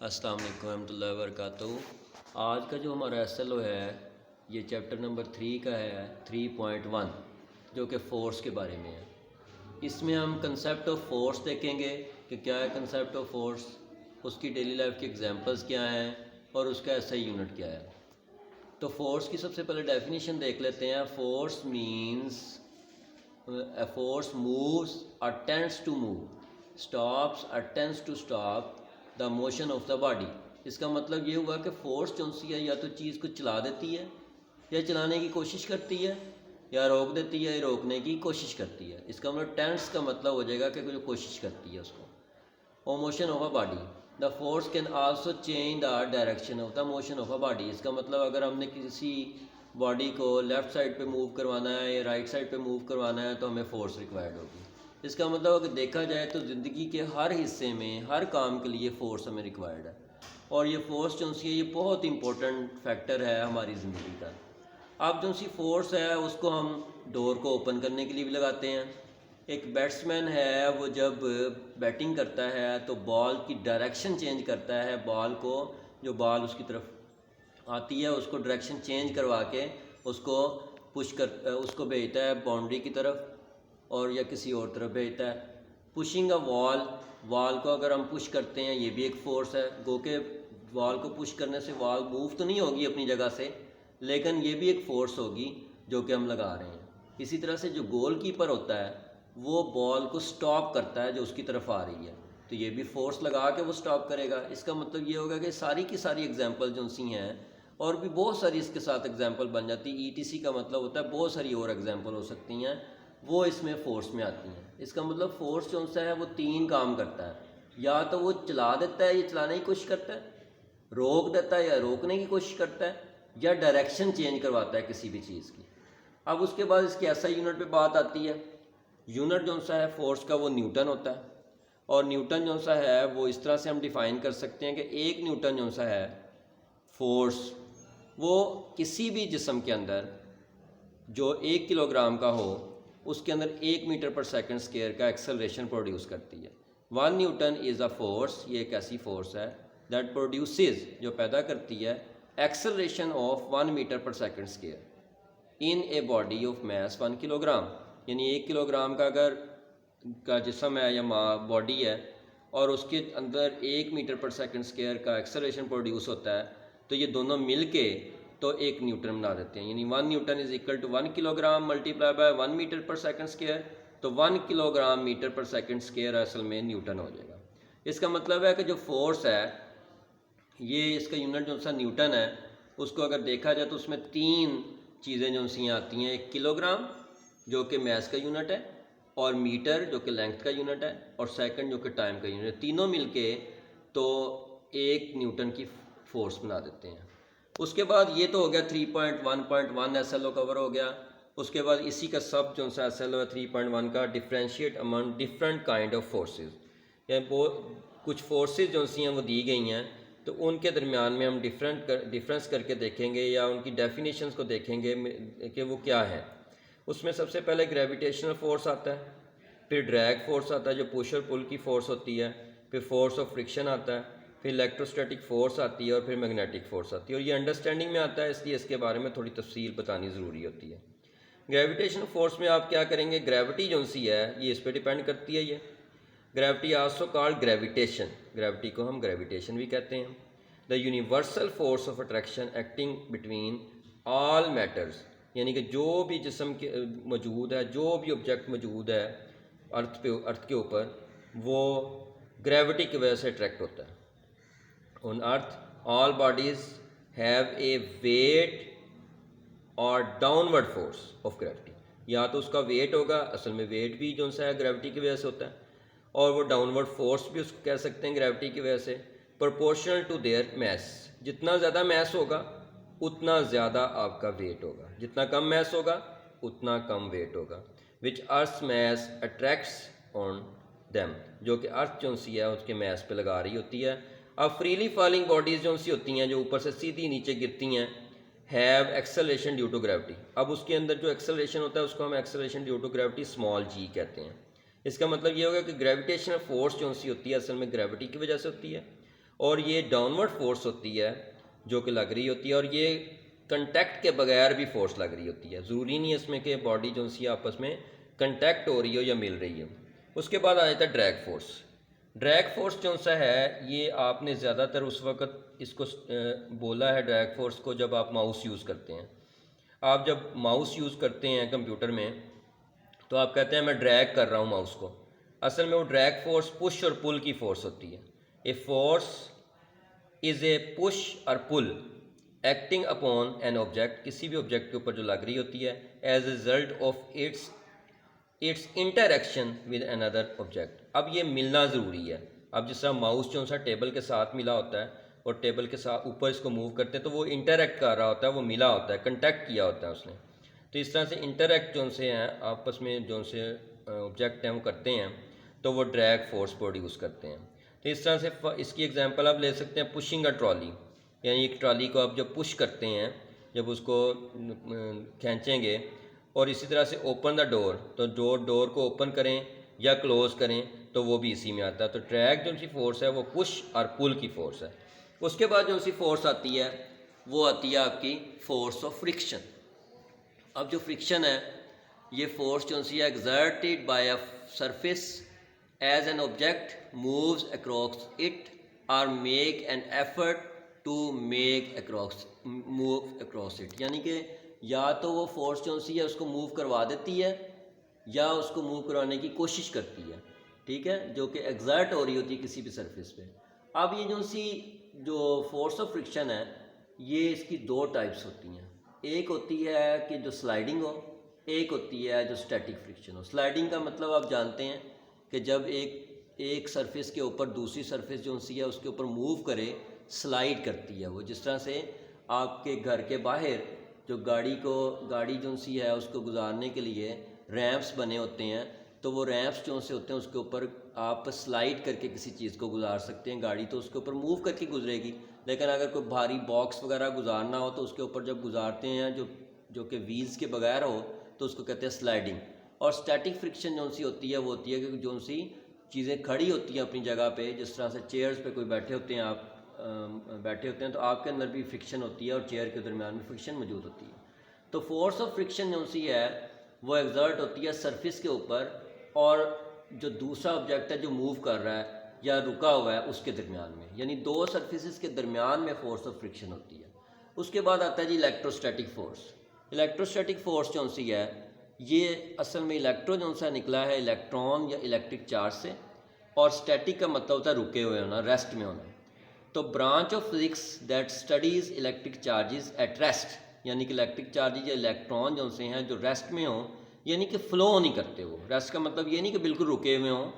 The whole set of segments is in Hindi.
अस्सलाम वालेकुम रहमतुल्लाहि व बरकातहू। आज का जो हमारा एसएलओ है ये चैप्टर नंबर 3 का है 3.1 जो कि फ़ोर्स के बारे में है। इसमें हम कंसेप्ट ऑफ फ़ोर्स देखेंगे कि क्या है कंसेप्ट ऑफ फ़ोर्स, उसकी डेली लाइफ की एग्जांपल्स क्या हैं और उसका एसआई यूनिट क्या है। तो फ़ोर्स की सबसे पहले डेफिनेशन देख लेते हैं। Force means a force moves or tends to move, stops or tends to stop the motion of the body। इसका मतलब ये हुआ कि फोर्स जो सी है या तो चीज़ को चला देती है या चलाने की कोशिश करती है या रोक देती है या रोकने की कोशिश करती है। इसका मतलब टेंस का मतलब हो जाएगा कि जो कोशिश करती है उसको। और motion of a body, the force can also change the direction of the motion of a body. इसका मतलब अगर हमने किसी बॉडी को लेफ़्ट साइड पे मूव करवाना है या राइट साइड पे मूव करवाना है तो हमें फ़ोर्स रिक्वायर्ड होगी। इसका मतलब अगर देखा जाए तो ज़िंदगी के हर हिस्से में हर काम के लिए फ़ोर्स हमें रिक्वायर्ड है और ये फ़ोर्स जो सी है ये बहुत इंपॉर्टेंट फैक्टर है हमारी ज़िंदगी का। अब जो सी फ़ोर्स है उसको हम डोर को ओपन करने के लिए भी लगाते हैं। एक बैट्समैन है वो जब बैटिंग करता है तो बॉल की डायरेक्शन चेंज करता है, बॉल को जो बॉल उसकी तरफ आती है उसको डायरेक्शन चेंज करवा के उसको उसको भेजता है बाउंड्री की तरफ और या किसी और तरफ भेजता है। पुशिंग अ वॉल को अगर हम पुश करते हैं ये भी एक फ़ोर्स है। गो के वॉल को पुश करने से वॉल मूव तो नहीं होगी अपनी जगह से, लेकिन ये भी एक फ़ोर्स होगी जो कि हम लगा रहे हैं। इसी तरह से जो गोल कीपर होता है वो बॉल को स्टॉप करता है जो उसकी तरफ आ रही है, तो ये भी फ़ोर्स लगा के वो स्टॉप करेगा। इसका मतलब ये होगा कि सारी की सारी एग्जांपल जो सी हैं और भी बहुत सारी इसके साथ एग्जांपल बन जाती है। ईटीसी का मतलब होता है बहुत सारी और एग्जांपल हो सकती हैं, वो इसमें फ़ोर्स में आती हैं। इसका मतलब फ़ोर्स जो सा है वो तीन काम करता है, या तो वो चला देता है या चलाने की कोशिश करता है, रोक देता है या रोकने की कोशिश करता है, या डायरेक्शन चेंज करवाता है किसी भी चीज़ की। अब उसके बाद इसकी एसआई यूनिट पे बात आती है। यूनिट जो सा है फोर्स का वो न्यूटन होता है और न्यूटन जो सा है वो इस तरह से हम डिफ़ाइन कर सकते हैं कि एक न्यूटन जो सा है फोर्स वो किसी भी जिस्म के अंदर जो 1 किलोग्राम का हो उसके अंदर 1 मीटर पर सेकंड स्क्वायर का एक्सेलरेशन प्रोड्यूस करती है। 1 न्यूटन इज़ अ फोर्स, ये एक ऐसी फोर्स है दैट प्रोड्यूसेस, जो पैदा करती है acceleration of 1 metre per second square in a body of mass 1 kilogram. यानी 1 किलोग्राम का अगर का जिस्म है या बॉडी है और उसके अंदर 1 मीटर पर सेकंड स्क्वायर का एक्सेलरेशन प्रोड्यूस होता है तो ये दोनों मिल के तो 1 न्यूटन बना देते हैं। यानी 1 newton is equal to 1 kilogram multiply by 1 metre per second square, तो 1 kilogram metre per second square असल में न्यूटन हो जाएगा। इसका मतलब है कि जो फोर्स है ये इसका यूनिट जो सा न्यूटन है, उसको अगर देखा जाए तो उसमें तीन चीज़ें जो सी आती हैं। एक किलोग्राम जो कि मैस का यूनिट है, और मीटर जो कि लेंथ का यूनिट है, और सेकंड जो कि टाइम का यूनिट है। तीनों मिलके तो 1 न्यूटन की फोर्स बना देते हैं। उसके बाद ये तो हो गया 3.1.1 एसएलओ कवर हो गया। उसके बाद इसी का सब जो सा एसएलओ है 3.1 का, differentiate among different kind of forces. यानी वो कुछ फोर्सेस जो सी हैं वो दी गई हैं तो उनके दरमियान में हम डिफरेंस करके देखेंगे या उनकी डेफिनेशंस को देखेंगे कि वो क्या है। उसमें सबसे पहले ग्रेविटेशनल फोर्स आता है, फिर ड्रैग फोर्स आता है जो पुश और पुल की फोर्स होती है, फिर फोर्स ऑफ फ्रिक्शन आता है, फिर इलेक्ट्रोस्टैटिक फोर्स आती है और फिर मैग्नेटिक फोर्स आती है। और ये अंडरस्टैंडिंग में आता है इसलिए इसके बारे में थोड़ी तफसील बतानी ज़रूरी होती है। ग्रेविटेशनल फोर्स में आप क्या करेंगे, ग्रेविटी जो सी है ये इस पर डिपेंड करती है। ये gravity also called gravitation, gravity को हम ग्रेविटेशन भी कहते हैं। The universal force of attraction acting between all matters, यानी कि जो भी जिस्म के मौजूद है, जो भी ऑब्जेक्ट मौजूद है अर्थ के ऊपर, वो ग्रेविटी की वजह से अट्रैक्ट होता है। On earth all bodies have a weight और डाउनवर्ड फोर्स ऑफ ग्रेविटी। या तो उसका वेट होगा, असल में वेट भी जो सा है ग्रेविटी की वजह से होता है, और वो डाउनवर्ड फोर्स भी उसको कह सकते हैं ग्रेविटी की वजह से, प्रोपोर्शनल टू देयर मैस। जितना ज़्यादा मैस होगा उतना ज़्यादा आपका वेट होगा, जितना कम मैस होगा उतना कम वेट होगा। विच अर्थ मैस अट्रैक्ट्स ऑन दैम, जो कि अर्थ जो सी है उसके मैस पे लगा रही होती है। अब फ्रीली फॉलिंग बॉडीज़ जो सी होती हैं जो ऊपर से सीधी नीचे गिरती हैं, have acceleration due to gravity. अब उसके अंदर जो एक्सेलरेशन होता है उसको हम acceleration due to gravity small g कहते हैं। इसका मतलब ये होगा कि ग्रेविटेशनल फोर्स जो सी होती है असल में ग्रेविटी की वजह से होती है, और ये डाउनवर्ड फोर्स होती है जो कि लग रही होती है, और ये कंटेक्ट के बगैर भी फोर्स लग रही होती है। ज़रूरी नहीं है इसमें कि बॉडी जो सी आपस में कंटेक्ट हो रही हो या मिल रही हो। उसके बाद आ जाता है ड्रैग फोर्स। ड्रैग फोर्स जो सा है ये आपने ज़्यादातर उस वक्त इसको बोला है ड्रैग फोर्स को जब आप माउस यूज़ करते हैं। आप जब माउस यूज़ करते हैं कंप्यूटर में तो आप कहते हैं मैं ड्रैग कर रहा हूँ माउस को। असल में वो ड्रैग फोर्स पुश और पुल की फोर्स होती है। A force is a push और पुल एक्टिंग अपॉन एन ऑब्जेक्ट, किसी भी ऑब्जेक्ट के ऊपर जो लग रही होती है as a result of its interaction with another object. अब ये मिलना ज़रूरी है। अब जिस तरह माउस जो सा टेबल के साथ मिला होता है और टेबल के साथ ऊपर इसको मूव करते हैं तो वो इंटरेक्ट कर रहा होता है, वो मिला होता है, कंटेक्ट किया होता है उसने। तो इस तरह से इंटरेक्ट जो से हैं आपस में जो से ऑब्जेक्ट हैं वो करते हैं तो वो ड्रैग फोर्स प्रोड्यूस करते हैं। तो इस तरह से इसकी एग्जांपल आप ले सकते हैं पुशिंग अ ट्रॉली, यानी एक ट्रॉली को आप जब पुश करते हैं, जब उसको खींचेंगे, और इसी तरह से ओपन द डोर, तो डोर को ओपन करें या क्लोज़ करें तो वो भी इसी में आता है। तो ड्रैग जो सी फोर्स है वो पुश और पुल की फोर्स है। उसके बाद जो सी फोर्स आती है वो आती है आपकी फोर्स ऑफ फ्रिक्शन। अब जो फ्रिक्शन है ये फोर्स जो सी है exerted by a surface as an object moves across it और make an effort to move across it, यानी कि या तो वो फोर्स जो सी है उसको मूव करवा देती है या उसको मूव करवाने की कोशिश करती है, ठीक है, जो कि एग्जर्ट हो रही होती है किसी भी सरफेस पे। अब ये जो फोर्स ऑफ फ्रिक्शन है ये इसकी दो टाइप्स होती हैं। एक होती है कि जो स्लाइडिंग हो, एक होती है जो स्टैटिक फ्रिक्शन हो। स्लाइडिंग का मतलब आप जानते हैं कि जब एक सरफेस के ऊपर दूसरी सरफेस जो सी है उसके ऊपर मूव करे, स्लाइड करती है वो। जिस तरह से आपके घर के बाहर जो गाड़ी जो सी है उसको गुजारने के लिए रैंप्स बने होते हैं, तो वो रैंप्स जो से होते हैं उसके ऊपर आप स्लाइड करके किसी चीज़ को गुजार सकते हैं। गाड़ी तो उसके ऊपर मूव करके गुजरेगी, लेकिन अगर कोई भारी बॉक्स वगैरह गुजारना हो तो उसके ऊपर जब गुजारते हैं जो कि व्हील्स के बगैर हो तो उसको कहते हैं स्लाइडिंग। और स्टैटिक फ्रिक्शन जो सी होती है वो होती है कि जो सी चीज़ें खड़ी होती हैं अपनी जगह पे, जिस तरह से चेयर्स पे कोई बैठे होते हैं, आप बैठे होते हैं तो आपके अंदर भी फ्रिक्शन होती है और चेयर के दरमियान में फ्रिक्शन मौजूद होती है। तो फोर्स ऑफ फ्रिक्शन जो सी है वो एग्जर्ट होती है सरफेस के ऊपर और जो दूसरा ऑब्जेक्ट है जो मूव कर रहा है या रुका हुआ है उसके दरमियान में, यानी दो सरफेसेस के दरमियान में फोर्स ऑफ फ्रिक्शन होती है। उसके बाद आता है जी इलेक्ट्रोस्टैटिक फोर्स। इलेक्ट्रोस्टैटिक फोर्स जो सी है ये असल में इलेक्ट्रो जो सा निकला है इलेक्ट्रॉन या इलेक्ट्रिक चार्ज से, और स्टैटिक का मतलब होता है रुके हुए होना, रेस्ट में होना। तो branch of physics that studies electric charges at rest, यानी कि इलेक्ट्रिक चार्जेज या इलेक्ट्रॉन जो से हैं जो रेस्ट में हों, यानी कि फ़्लो नहीं करते। वो रेस्ट का मतलब ये नहीं कि बिल्कुल रुके हुए हों,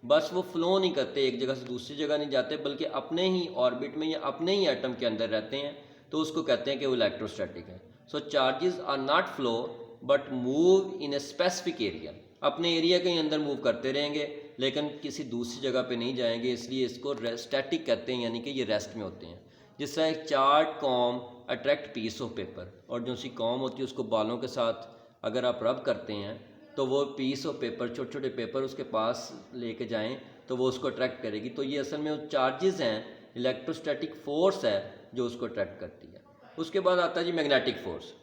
बस वो फ़्लो नहीं करते, एक जगह से दूसरी जगह नहीं जाते, बल्कि अपने ही ऑर्बिट में या अपने ही एटम के अंदर रहते हैं, तो उसको कहते हैं कि वो इलेक्ट्रोस्टैटिक है। So charges are not flow but move in a specific area, अपने एरिया के अंदर मूव करते रहेंगे लेकिन किसी दूसरी जगह पे नहीं जाएंगे, इसलिए इसको स्टैटिक कहते हैं, यानी कि ये रेस्ट में होते हैं। जिस तरह एक charged comb attract piece of paper, और जो सी कॉम होती है उसको बालों के साथ अगर आप रब करते हैं तो वो पीस ऑफ पेपर, छोटे छोटे पेपर उसके पास लेके जाएं तो वो उसको अट्रैक्ट करेगी। तो ये असल में वो चार्जेस हैं, इलेक्ट्रोस्टैटिक फोर्स है जो उसको अट्रैक्ट करती है। उसके बाद आता है जी मैग्नेटिक फोर्स,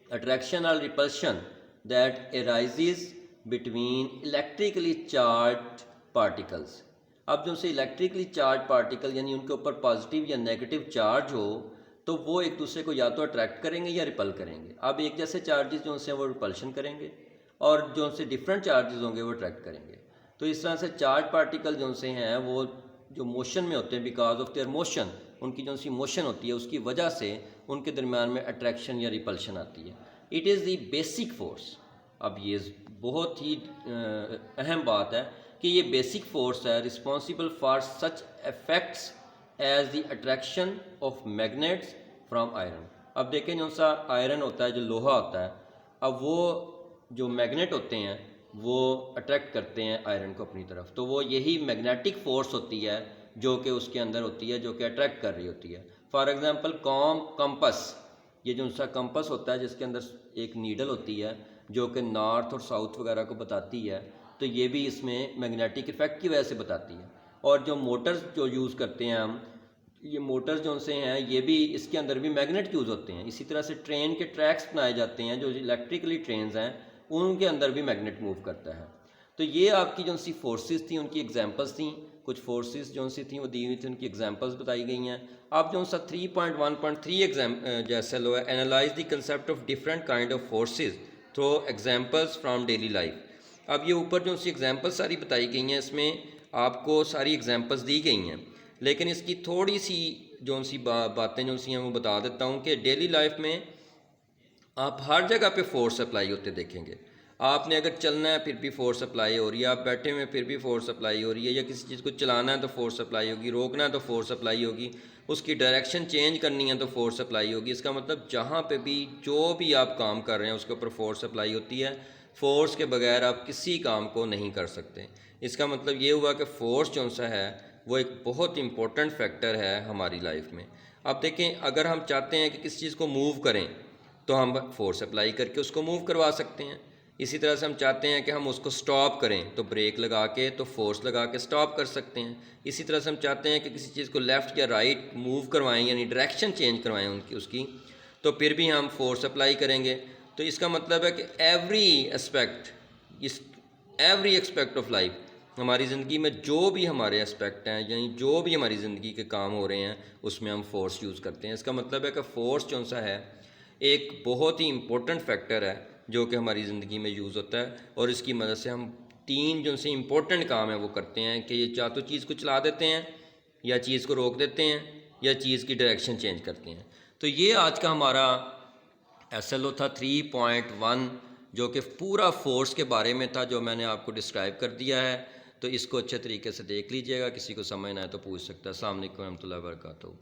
अट्रैक्शन और repulsion that arises between electrically charge particles. अब जो से इलेक्ट्रिकली चार्ज पार्टिकल यानी उनके ऊपर पॉजिटिव या नेगेटिव चार्ज हो तो वो एक दूसरे को या तो अट्रैक्ट करेंगे या रिपल करेंगे। अब एक जैसे चार्जेस जो से वो रिपल्शन करेंगे और जो से डिफरेंट चार्जेस होंगे वो अट्रैक्ट करेंगे। तो इस तरह से चार्ज पार्टिकल जो से हैं वो जो मोशन में होते हैं, बिकॉज ऑफ देयर मोशन, उनकी जो सी मोशन होती है उसकी वजह से उनके दरमियान में अट्रैक्शन या रिपल्शन आती है। It is the basic force. अब ये बहुत ही अहम बात है कि ये बेसिक फोर्स है responsible for such effects as the attraction of magnets from iron. अब देखें जो सा आयरन होता है, जो लोहा होता है, अब वो जो मैग्नेट होते हैं वो अट्रैक्ट करते हैं आयरन को अपनी तरफ, तो वो यही मैग्नेटिक फोर्स होती है जो कि उसके अंदर होती है, जो कि अट्रैक्ट कर रही होती है। फॉर एग्जांपल कंपस, ये जो सा कंपस होता है जिसके अंदर एक नीडल होती है जो कि नॉर्थ और साउथ वगैरह को बताती है, तो ये भी इसमें मैग्नेटिक इफेक्ट की वजह से बताती है। और जो मोटर्स जो यूज़ करते हैं हम, ये मोटर्स जो से हैं ये भी इसके अंदर भी मैग्नेट यूज़ होते हैं। इसी तरह से ट्रेन के ट्रैक्स बनाए जाते हैं, जो इलेक्ट्रिकली ट्रेन्स हैं उनके अंदर भी मैग्नेट मूव करता है। तो ये आपकी जो सी फोर्सेस थी उनकी एग्जांपल्स थी, कुछ फोर्सेस जो सी थी वो दी हुई थी, उनकी एग्जांपल्स बताई गई हैं। अब जो सा 3.1.3 एग्जाम जैसे लो है, analyse the concept of different kind of forces through examples from daily life. अब ये ऊपर जो सी एग्जांपल्स सारी बताई गई हैं, इसमें आपको सारी एग्जांपल्स दी गई हैं, लेकिन इसकी थोड़ी सी जो सी बातें जो सी हैं वो बता देता हूँ कि डेली लाइफ में आप हर जगह पे फोर्स अप्लाई होते देखेंगे। आपने अगर चलना है फिर भी फोर्स अप्लाई हो रही है, आप बैठे हुए फिर भी फोर्स अप्लाई हो रही है, या किसी चीज़ को चलाना है तो फोर्स अप्लाई होगी, रोकना है तो फोर्स अप्लाई होगी, उसकी डायरेक्शन चेंज करनी है तो फोर्स अप्लाई होगी। इसका मतलब जहाँ पे भी जो भी आप काम कर रहे हैं उसके ऊपर फोर्स अप्लाई होती है। फोर्स के बगैर आप किसी काम को नहीं कर सकते। इसका मतलब ये हुआ कि फोर्स जो सा है वो एक बहुत इंपॉर्टेंट फैक्टर है हमारी लाइफ में। अब देखें, अगर हम चाहते हैं कि किसी चीज़ को मूव करें तो हम फोर्स अप्लाई करके उसको मूव करवा सकते हैं। इसी तरह से हम चाहते हैं कि हम उसको स्टॉप करें तो ब्रेक लगा के, तो फोर्स लगा के स्टॉप कर सकते हैं। इसी तरह से हम चाहते हैं कि किसी चीज़ को लेफ़्ट या राइट मूव करवाएं, यानी डायरेक्शन चेंज करवाएं उसकी, तो फिर भी हम फोर्स अप्लाई करेंगे। तो इसका मतलब है कि एवरी एक्सपेक्ट ऑफ लाइफ, हमारी ज़िंदगी में जो भी हमारे एस्पेक्ट हैं, यानी जो भी हमारी ज़िंदगी के काम हो रहे हैं उसमें हम फोर्स यूज़ करते हैं। इसका मतलब है कि फ़ोर्स जो सा है एक बहुत ही इम्पोर्टेंट फैक्टर है जो कि हमारी ज़िंदगी में यूज़ होता है, और इसकी मदद से हम तीन जो से इम्पोर्टेंट काम है वो करते हैं कि ये या तो चीज़ को चला देते हैं, या चीज़ को रोक देते हैं, या चीज़ की डायरेक्शन चेंज करते हैं। तो ये आज का हमारा SLO था 3.1, जो कि पूरा फोर्स के बारे में था, जो मैंने आपको डिस्क्राइब कर दिया है। तो इसको अच्छे तरीके से देख लीजिएगा, किसी को समझना है तो पूछ सकता है। अस्सलाम वालेकुम रहमतुल्लाहि व बरकातहू।